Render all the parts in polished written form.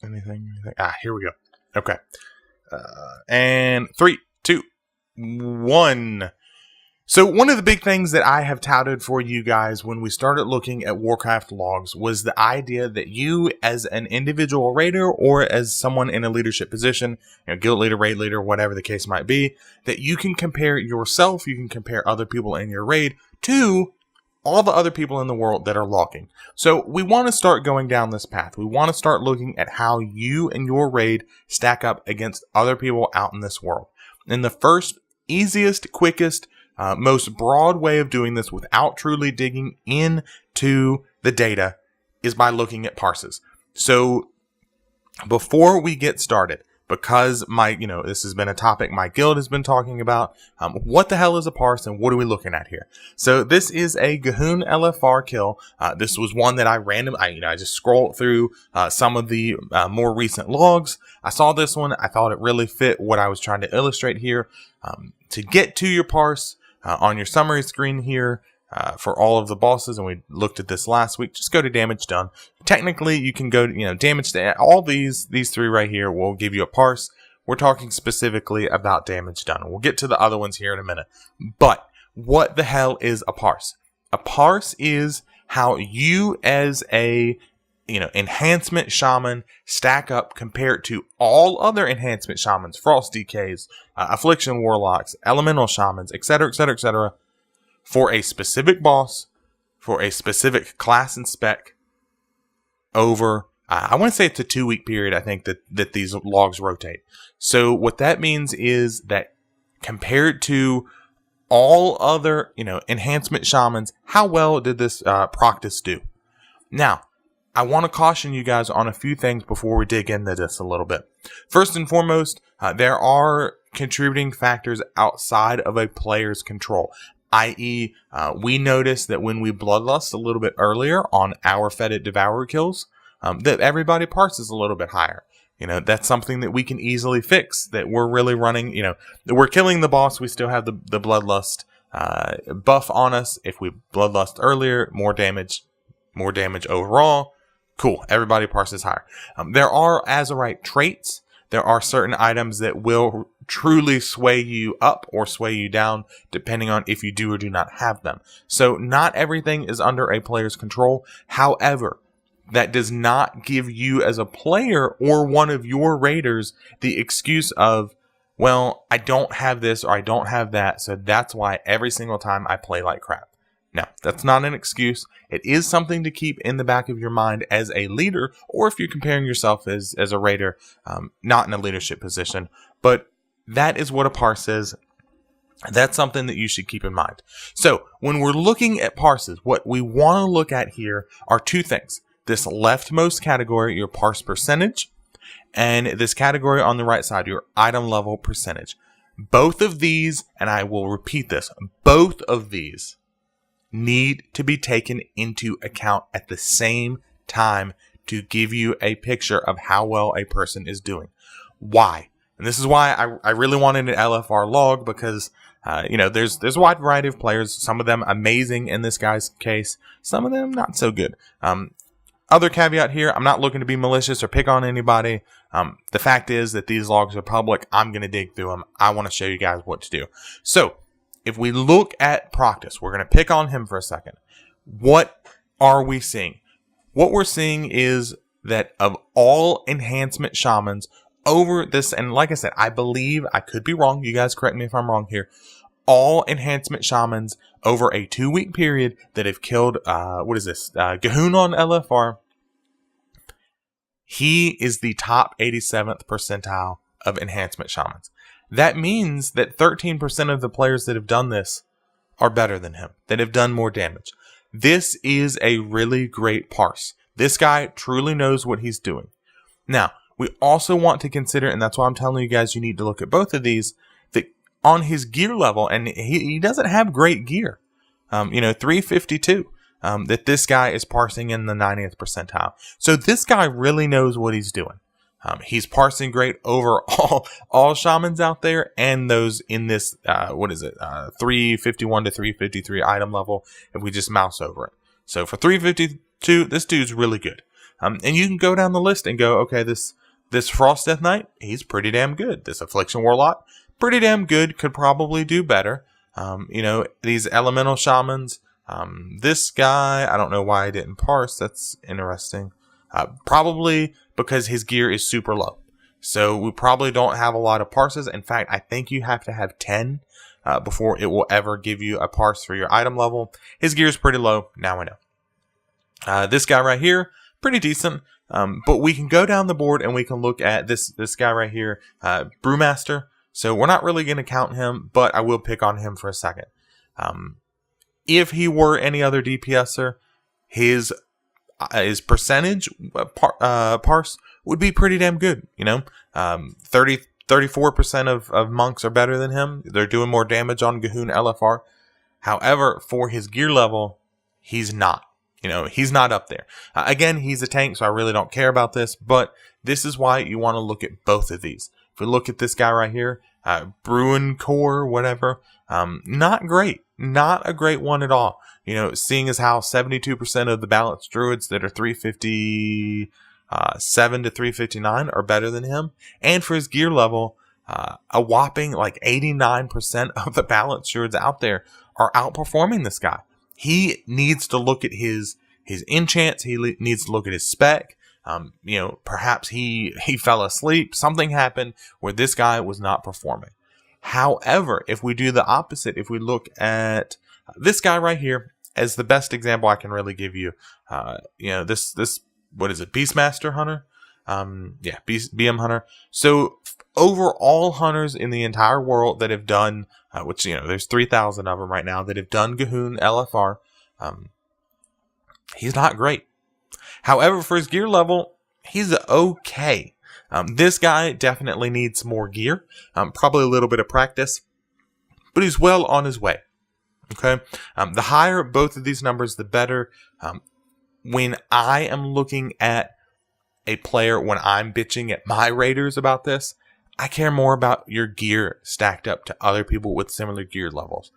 Anything? Here we go. Okay. And 3, 2, 1. So one of the big things that I have touted for you guys when we started looking at Warcraft logs was the idea that you as an individual raider or as someone in a leadership position, guild leader, raid leader, whatever the case might be, that you can compare yourself, you can compare other people in your raid to all the other people in the world that are logging. So we want to start going down this path. We want to start looking at how you and your raid stack up against other people out in this world. And the first, easiest, quickest, most broad way of doing this without truly digging into the data is by looking at parses. So before we get started, because this has been a topic my guild has been talking about, what the hell is a parse and what are we looking at here? So this is a Gahoon LFR kill. This was one that I just scrolled through some of the more recent logs. I saw this one. I thought it really fit what I was trying to illustrate here. To get to your parse, on your summary screen here, for all of the bosses, and we looked at this last week, just go to damage done. Technically, you can go to, damage to all these three right here will give you a parse. We're talking specifically about damage done. We'll get to the other ones here in a minute. But what the hell is a parse? A parse is how you as a enhancement shaman stack up compared to all other enhancement shamans, frost DKs, affliction warlocks, elemental shamans, etc., etc., etc., for a specific boss, for a specific class and spec over, I want to say it's a 2-week period, I think, that these logs rotate. So what that means is that compared to all other, enhancement shamans, how well did this practice do? Now, I want to caution you guys on a few things before we dig into this a little bit. First and foremost, there are contributing factors outside of a player's control, i.e., we noticed that when we bloodlust a little bit earlier on our Fetid Devourer kills, that everybody parses a little bit higher. That's something that we can easily fix, that we're really running, that we're killing the boss, we still have the bloodlust buff on us. If we bloodlust earlier, more damage overall. Cool. Everybody parses higher. There are Azerite traits. There are certain items that will truly sway you up or sway you down, depending on if you do or do not have them. So not everything is under a player's control. However, that does not give you as a player or one of your raiders the excuse of, well, I don't have this or I don't have that, so that's why every single time I play like crap. Now, that's not an excuse. It is something to keep in the back of your mind as a leader, or if you're comparing yourself as a raider, not in a leadership position. But that is what a parse is. That's something that you should keep in mind. So, when we're looking at parses, what we want to look at here are two things. This leftmost category, your parse percentage, and this category on the right side, your item level percentage. Both of these, and I will repeat this, both of these need to be taken into account at the same time to give you a picture of how well a person is doing. Why? And this is why I really wanted an LFR log, because there's a wide variety of players. Some of them amazing in this guy's case, some of them not so good. Other caveat here, I'm not looking to be malicious or pick on anybody. The fact is that these logs are public. I'm going to dig through them. I want to show you guys what to do. So if we look at Proctus, we're going to pick on him for a second. What are we seeing? What we're seeing is that of all enhancement shamans over this, and like I said, I believe, I could be wrong, you guys correct me if I'm wrong here, all enhancement shamans over a 2-week period that have killed, Gahoon on LFR, he is the top 87th percentile of enhancement shamans. That means that 13% of the players that have done this are better than him, that have done more damage. This is a really great parse. This guy truly knows what he's doing. Now, we also want to consider, and that's why I'm telling you guys you need to look at both of these, that on his gear level, and he doesn't have great gear, 352, that this guy is parsing in the 90th percentile. So this guy really knows what he's doing. He's parsing great over all shamans out there and those in this, 351 to 353 item level if we just mouse over it. So for 352, this dude's really good. And you can go down the list and go, okay, this Frost Death Knight, he's pretty damn good. This Affliction Warlock, pretty damn good. Could probably do better. These Elemental Shamans. This guy, I don't know why I didn't parse. That's interesting. Probably because his gear is super low. So we probably don't have a lot of parses. In fact, I think you have to have 10 before it will ever give you a parse for your item level. His gear is pretty low. Now I know. This guy right here, pretty decent. But we can go down the board and we can look at this guy right here, Brewmaster. So we're not really going to count him, but I will pick on him for a second. If he were any other DPSer, his percentage parse would be pretty damn good. 34% of monks are better than him. They're doing more damage on Gahun LFR. However, for his gear level, he's not. He's not up there. Again, he's a tank, so I really don't care about this, but this is why you want to look at both of these. If we look at this guy right here, Bruin Core, whatever, not great. Not a great one at all. Seeing as how 72% of the balanced druids that are 357 to 359 are better than him. And for his gear level, a whopping like 89% of the balanced druids out there are outperforming this guy. He needs to look at his enchants. He needs to look at his spec. Perhaps he fell asleep. Something happened where this guy was not performing. However, if we do the opposite, if we look at this guy right here as the best example I can really give you, this what is it, Beastmaster Hunter? BM Hunter. So over all hunters in the entire world that have done, which there's 3,000 of them right now that have done Gahun LFR, he's not great. However, for his gear level, he's okay. This guy definitely needs more gear, probably a little bit of practice, but he's well on his way. Okay, the higher both of these numbers, the better. When I am looking at a player, when I'm bitching at my raiders about this, I care more about your gear stacked up to other people with similar gear levels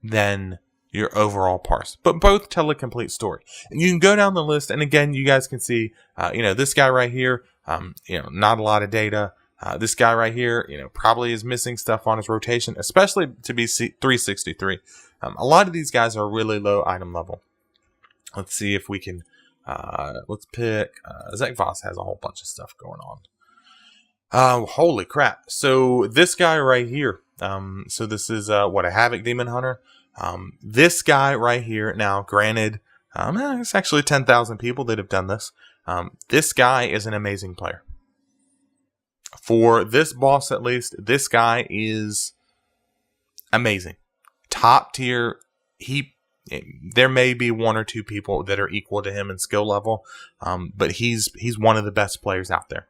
than your overall parse. But both tell a complete story. And you can go down the list, and again, you guys can see, this guy right here, not a lot of data. This guy right here, probably is missing stuff on his rotation, especially to be 363. A lot of these guys are really low item level. Let's see if we can, let's pick, Zekvos has a whole bunch of stuff going on. Holy crap. So this guy right here, so this is, a Havoc Demon Hunter. This guy right here, now granted, it's actually 10,000 people that have done this. This guy is an amazing player. For this boss, at least, this guy is amazing. Top tier. There may be one or two people that are equal to him in skill level, but he's one of the best players out there.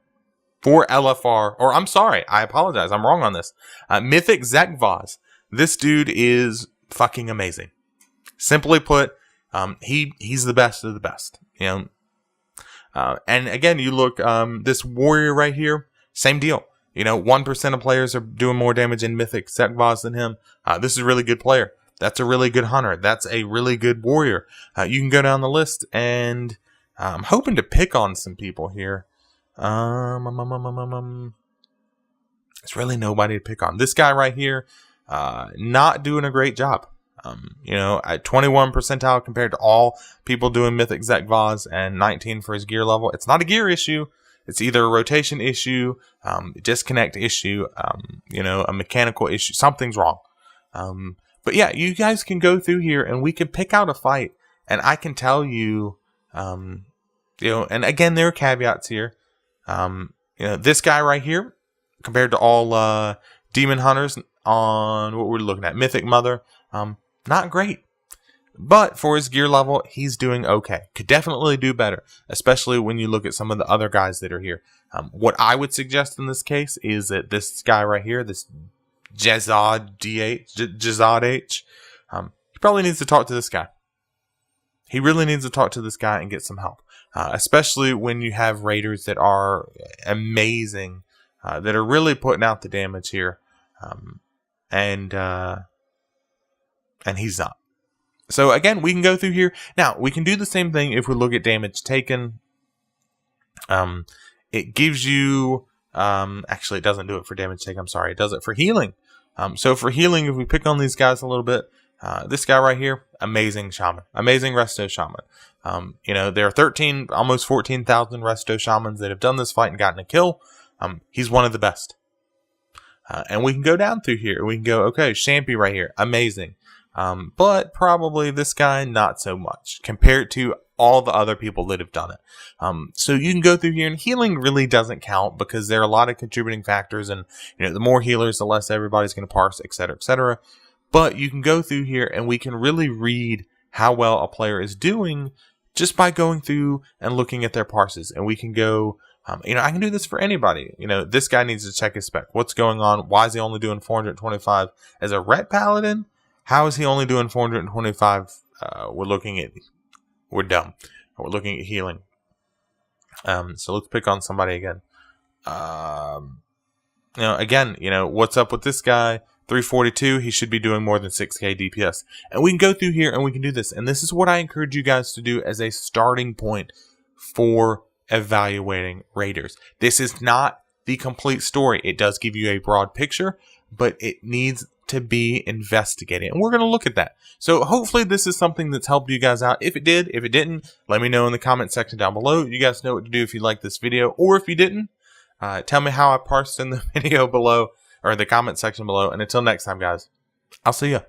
For LFR, or I'm sorry, I apologize, I'm wrong on this. Mythic Zekvos. This dude is fucking amazing. Simply put, he's the best of the best. And again, you look, this warrior right here, same deal. 1% of players are doing more damage in Mythic Zekvos than him. This is a really good player. That's a really good hunter. That's a really good warrior. You can go down the list, and I'm hoping to pick on some people here. There's really nobody to pick on. This guy right here, not doing a great job. At 21 percentile compared to all people doing Mythic Zekvos and 19 for his gear level. It's not a gear issue. It's either a rotation issue, disconnect issue, a mechanical issue. Something's wrong. But yeah, you guys can go through here and we can pick out a fight, and I can tell you, and again, there are caveats here. This guy right here, compared to all demon hunters on what we're looking at, Mythic Mother, not great. But for his gear level, he's doing okay. Could definitely do better, especially when you look at some of the other guys that are here. What I would suggest in this case is that this guy right here, this Jezad H, he probably needs to talk to this guy. He really needs to talk to this guy and get some help. Especially when you have raiders that are amazing, that are really putting out the damage here. And he's not. So again, we can go through here. Now, we can do the same thing if we look at damage taken. It gives you, actually it doesn't do it for damage take, I'm sorry, it does it for healing. So for healing, if we pick on these guys a little bit, this guy right here, amazing shaman, amazing resto shaman. There are 13, almost 14,000 resto shamans that have done this fight and gotten a kill. He's one of the best. And we can go down through here. We can go, okay, Shampy right here, amazing. But probably this guy, not so much compared to all the other people that have done it. So you can go through here, and healing really doesn't count because there are a lot of contributing factors, and the more healers, the less everybody's going to parse, etc., etc. But you can go through here, and we can really read how well a player is doing just by going through and looking at their parses. And we can go, I can do this for anybody. This guy needs to check his spec. What's going on? Why is he only doing 425 as a ret paladin? How is he only doing 425? We're dumb. We're looking at healing. So let's pick on somebody again. What's up with this guy? 342, he should be doing more than 6k DPS. And we can go through here and we can do this. And this is what I encourage you guys to do as a starting point for evaluating raiders. This is not the complete story. It does give you a broad picture, but it needs to be investigated. And we're going to look at that. So hopefully this is something that's helped you guys out. If it did, if it didn't, let me know in the comment section down below. You guys know what to do if you like this video, or if you didn't, tell me how I parsed in the video below, or the comment section below. And until next time, guys, I'll see ya.